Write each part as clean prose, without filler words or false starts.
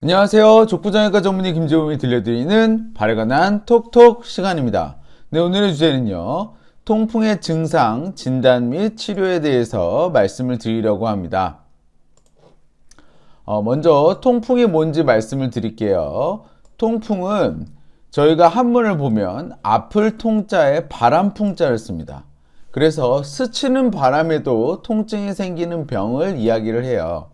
안녕하세요. 족부정형외과 전문의 김재범이 들려드리는 발간한 톡톡 시간입니다. 네, 오늘의 주제는요. 통풍의 증상, 진단 및 치료에 대해서 말씀을 드리려고 합니다. 먼저 통풍이 뭔지 말씀을 드릴게요. 통풍은 저희가 한문을 보면 아플 통자에 바람풍자를 씁니다. 그래서 스치는 바람에도 통증이 생기는 병을 이야기를 해요.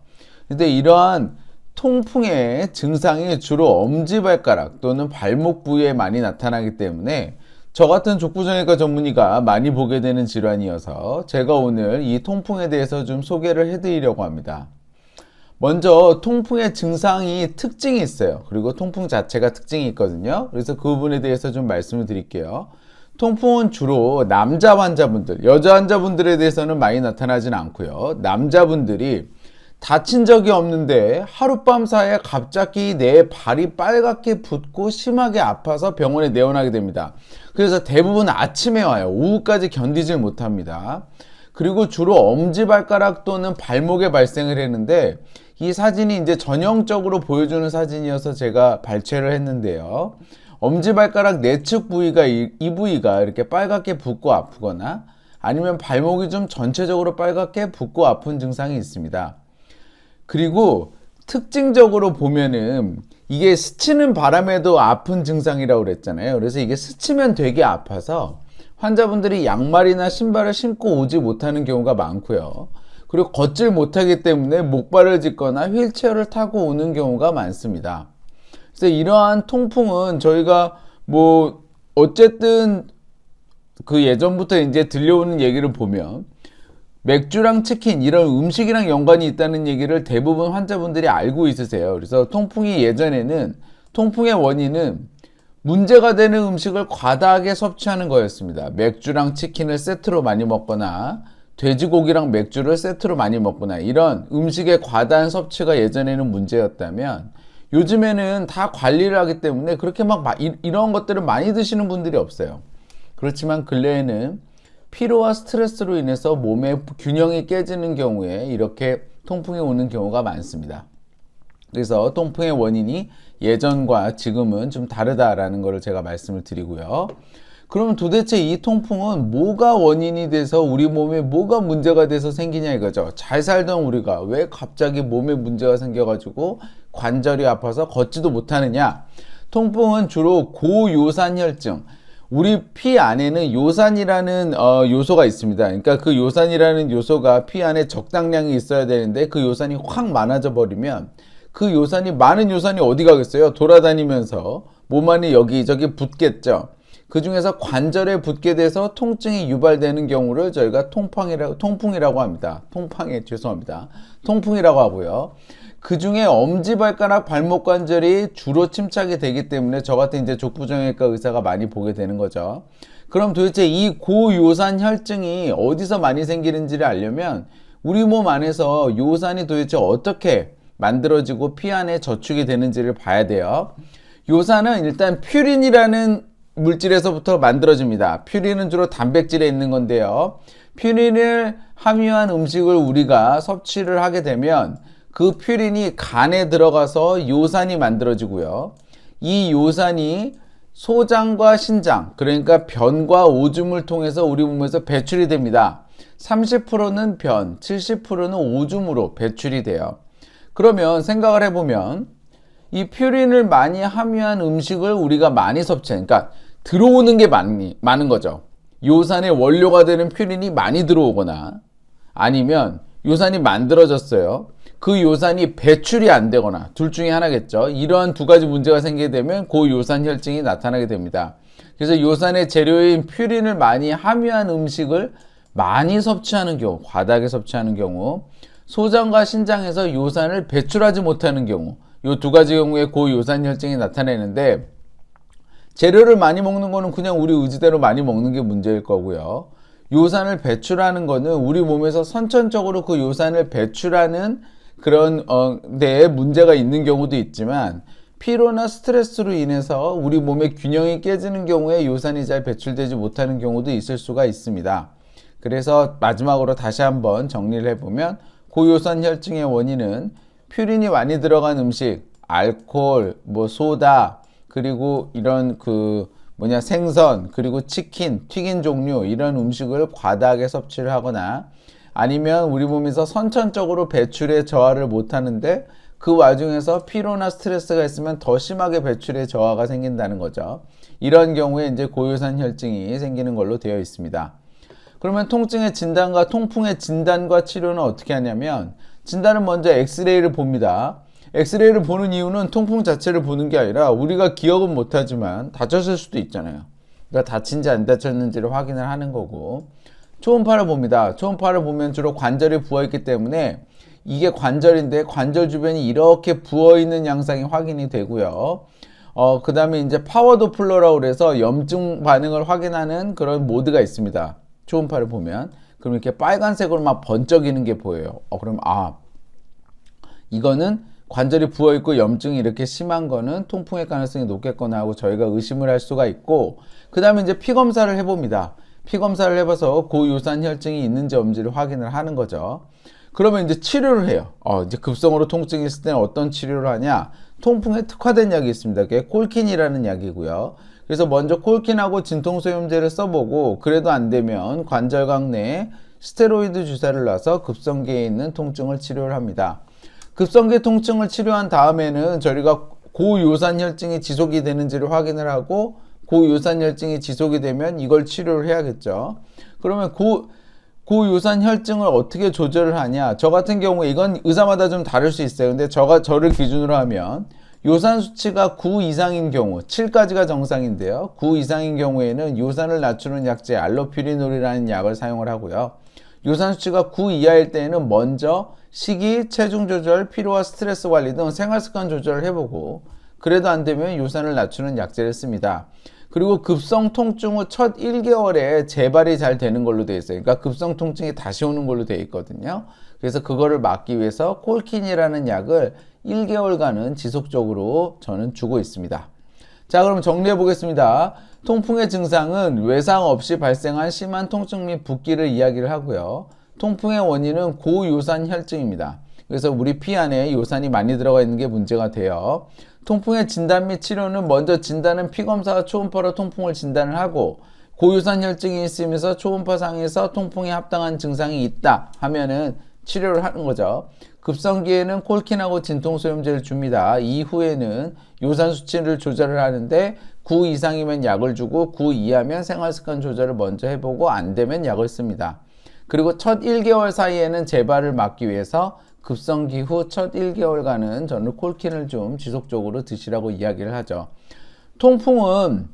근데 이러한 통풍의 증상이 주로 엄지발가락 또는 발목 부위에 많이 나타나기 때문에 저 같은 족부정형외과 전문의가 많이 보게 되는 질환이어서 제가 오늘 이 통풍에 대해서 좀 소개를 해드리려고 합니다. 먼저 통풍의 증상이 특징이 있어요. 그리고 통풍 자체가 특징이 있거든요. 그래서 그 부분에 대해서 좀 말씀을 드릴게요. 통풍은 주로 남자 환자분들, 여자 환자분들에 대해서는 많이 나타나진 않고요. 남자분들이 다친 적이 없는데 하룻밤 사이에 갑자기 내 발이 빨갛게 붓고 심하게 아파서 병원에 내원하게 됩니다. 그래서 대부분 아침에 와요. 오후까지 견디질 못합니다. 그리고 주로 엄지발가락 또는 발목에 발생을 했는데 이 사진이 이제 전형적으로 보여주는 사진이어서 제가 발췌를 했는데요. 엄지발가락 내측 부위가 이 부위가 이렇게 빨갛게 붓고 아프거나 아니면 발목이 좀 전체적으로 빨갛게 붓고 아픈 증상이 있습니다. 그리고 특징적으로 보면은 이게 스치는 바람에도 아픈 증상이라고 그랬잖아요. 그래서 이게 스치면 되게 아파서 환자분들이 양말이나 신발을 신고 오지 못하는 경우가 많고요. 그리고 걷질 못하기 때문에 목발을 짚거나 휠체어를 타고 오는 경우가 많습니다. 그래서 이러한 통풍은 저희가 어쨌든 그 예전부터 이제 들려오는 얘기를 보면 맥주랑 치킨 이런 음식이랑 연관이 있다는 얘기를 대부분 환자분들이 알고 있으세요. 그래서 통풍의 원인은 문제가 되는 음식을 과다하게 섭취하는 거였습니다. 맥주랑 치킨을 세트로 많이 먹거나 돼지고기랑 맥주를 세트로 많이 먹거나 이런 음식의 과다한 섭취가 예전에는 문제였다면 요즘에는 다 관리를 하기 때문에 그렇게 이런 것들을 많이 드시는 분들이 없어요. 그렇지만 근래에는 피로와 스트레스로 인해서 몸의 균형이 깨지는 경우에 이렇게 통풍이 오는 경우가 많습니다. 그래서 통풍의 원인이 예전과 지금은 좀 다르다라는 것을 제가 말씀을 드리고요. 그러면 도대체 이 통풍은 뭐가 원인이 돼서 우리 몸에 뭐가 문제가 돼서 생기냐 이거죠. 잘 살던 우리가 왜 갑자기 몸에 문제가 생겨가지고 관절이 아파서 걷지도 못하느냐. 통풍은 주로 고요산혈증, 우리 피 안에는 요산이라는 요소가 있습니다. 그러니까 그 요산이라는 요소가 피 안에 적당량이 있어야 되는데 그 요산이 확 많아져 버리면 그 요산이 많은 요산이 어디 가겠어요? 돌아다니면서 몸 안에 여기저기 붙겠죠. 그 중에서 관절에 붙게 돼서 통증이 유발되는 경우를 저희가 통풍이라고 합니다. 통풍이라고 하고요. 그 중에 엄지발가락 발목 관절이 주로 침착이 되기 때문에 저 같은 이제 족부정형외과 의사가 많이 보게 되는 거죠. 그럼 도대체 이 고요산 혈증이 어디서 많이 생기는지를 알려면 우리 몸 안에서 요산이 도대체 어떻게 만들어지고 피 안에 저축이 되는지를 봐야 돼요. 요산은 일단 퓨린이라는 물질에서부터 만들어집니다. 퓨린은 주로 단백질에 있는 건데요. 퓨린을 함유한 음식을 우리가 섭취를 하게 되면 그 퓨린이 간에 들어가서 요산이 만들어지고요. 이 요산이 소장과 신장, 그러니까 변과 오줌을 통해서 우리 몸에서 배출이 됩니다. 30%는 변, 70%는 오줌으로 배출이 돼요. 그러면 생각을 해보면 이 퓨린을 많이 함유한 음식을 우리가 많이 그러니까 들어오는 게 많은 거죠. 요산의 원료가 되는 퓨린이 많이 들어오거나 아니면 요산이 만들어졌어요. 그 요산이 배출이 안 되거나 둘 중에 하나겠죠. 이러한 두 가지 문제가 생기게 되면 고요산 혈증이 나타나게 됩니다. 그래서 요산의 재료인 퓨린을 많이 함유한 음식을 많이 섭취하는 경우, 과다하게 섭취하는 경우, 소장과 신장에서 요산을 배출하지 못하는 경우, 이 두 가지 경우에 고요산 혈증이 나타나는데 재료를 많이 먹는 거는 그냥 우리 의지대로 많이 먹는 게 문제일 거고요. 요산을 배출하는 거는 우리 몸에서 선천적으로 그 요산을 배출하는 그런 데에 문제가 있는 경우도 있지만 피로나 스트레스로 인해서 우리 몸의 균형이 깨지는 경우에 요산이 잘 배출되지 못하는 경우도 있을 수가 있습니다. 그래서 마지막으로 다시 한번 정리를 해보면 고요산 혈증의 원인은 퓨린이 많이 들어간 음식, 알코올, 뭐 소다, 그리고 이런 생선, 그리고 치킨, 튀긴 종류 이런 음식을 과다하게 섭취를 하거나 아니면 우리 몸에서 선천적으로 배출의 저하를 못 하는데 그 와중에서 피로나 스트레스가 있으면 더 심하게 배출의 저하가 생긴다는 거죠. 이런 경우에 이제 고유산 혈증이 생기는 걸로 되어 있습니다. 그러면 통증의 진단과 통풍의 진단과 치료는 어떻게 하냐면 진단은 먼저 엑스레이를 봅니다. 엑스레이를 보는 이유는 통풍 자체를 보는 게 아니라 우리가 기억은 못하지만 다쳤을 수도 있잖아요. 그러니까 다친지 안 다쳤는지를 확인을 하는 거고 초음파를 봅니다. 초음파를 보면 주로 관절이 부어있기 때문에 이게 관절인데 관절 주변이 이렇게 부어있는 양상이 확인이 되고요. 그 다음에 이제 파워 도플러라고 그래서 염증 반응을 확인하는 그런 모드가 있습니다. 초음파를 보면 그럼 이렇게 빨간색으로 막 번쩍이는 게 보여요. 그럼 이거는 관절이 부어있고 염증이 이렇게 심한 거는 통풍의 가능성이 높겠거나 하고 저희가 의심을 할 수가 있고 그 다음에 이제 피 검사를 해봅니다. 피 검사를 해봐서 고유산 혈증이 있는지 없는지를 확인을 하는 거죠. 그러면 이제 치료를 해요. 이제 급성으로 통증이 있을 때는 어떤 치료를 하냐? 통풍에 특화된 약이 있습니다. 그게 콜킨이라는 약이고요. 그래서 먼저 콜킨하고 진통소염제를 써보고 그래도 안 되면 관절각 내에 스테로이드 주사를 놔서 급성기에 있는 통증을 치료를 합니다. 급성기 통증을 치료한 다음에는 저희가 고요산 혈증이 지속이 되는지를 확인을 하고 고요산 혈증이 지속이 되면 이걸 치료를 해야겠죠. 그러면 고요산 혈증을 어떻게 조절을 하냐? 저 같은 경우에 이건 의사마다 좀 다를 수 있어요. 근데 저를 기준으로 하면 요산 수치가 9 이상인 경우, 7까지가 정상인데요. 9 이상인 경우에는 요산을 낮추는 약제 알로퓨리놀이라는 약을 사용을 하고요. 요산 수치가 9 이하일 때에는 먼저 식이, 체중 조절, 피로와 스트레스 관리 등 생활습관 조절을 해보고 그래도 안 되면 요산을 낮추는 약제를 씁니다. 그리고 급성 통증 후 첫 1개월에 재발이 잘 되는 걸로 되어 있어요. 그러니까 급성 통증이 다시 오는 걸로 되어 있거든요. 그래서 그거를 막기 위해서 콜킨이라는 약을 1개월간은 지속적으로 저는 주고 있습니다. 자, 그럼 정리해 보겠습니다. 통풍의 증상은 외상 없이 발생한 심한 통증 및 붓기를 이야기를 하고요. 통풍의 원인은 고요산 혈증입니다. 그래서 우리 피 안에 요산이 많이 들어가 있는 게 문제가 돼요. 통풍의 진단 및 치료는 먼저 진단은 피검사와 초음파로 통풍을 진단을 하고 고요산 혈증이 있으면서 초음파상에서 통풍에 합당한 증상이 있다 하면은 치료를 하는 거죠. 급성기에는 콜킨하고 진통소염제를 줍니다. 이후에는 요산 수치를 조절을 하는데 9 이상이면 약을 주고 9 이하면 생활습관 조절을 먼저 해보고 안 되면 약을 씁니다. 그리고 첫 1개월 사이에는 재발을 막기 위해서 급성기 후 첫 1개월간은 저는 콜킨을 좀 지속적으로 드시라고 이야기를 하죠. 통풍은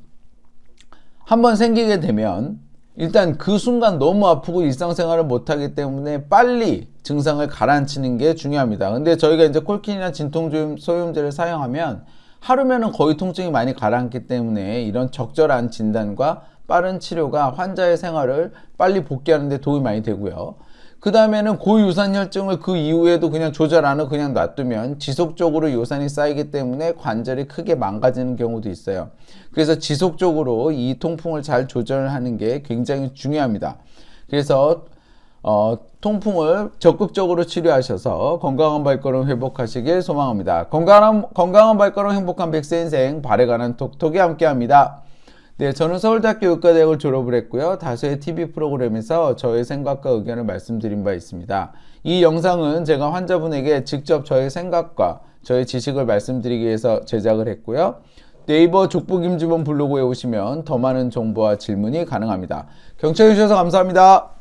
한번 생기게 되면 일단 그 순간 너무 아프고 일상생활을 못하기 때문에 빨리 증상을 가라앉히는 게 중요합니다. 근데 저희가 이제 콜킨이나 진통소염제를 사용하면 하루면은 거의 통증이 많이 가라앉기 때문에 이런 적절한 진단과 빠른 치료가 환자의 생활을 빨리 복귀하는 데 도움이 많이 되고요. 그 다음에는 고요산 혈증을 그 이후에도 그냥 조절 안 하고 그냥 놔두면 지속적으로 요산이 쌓이기 때문에 관절이 크게 망가지는 경우도 있어요. 그래서 지속적으로 이 통풍을 잘 조절하는 게 굉장히 중요합니다. 그래서 통풍을 적극적으로 치료하셔서 건강한 발걸음 회복하시길 소망합니다. 건강한 발걸음 행복한 100세 인생 발에 관한 톡톡이 함께합니다. 네, 저는 서울대학교 의과대학을 졸업을 했고요. 다수의 TV 프로그램에서 저의 생각과 의견을 말씀드린 바 있습니다. 이 영상은 제가 환자분에게 직접 저의 생각과 저의 지식을 말씀드리기 위해서 제작을 했고요. 네이버 족보김주범 블로그에 오시면 더 많은 정보와 질문이 가능합니다. 경청해 주셔서 감사합니다.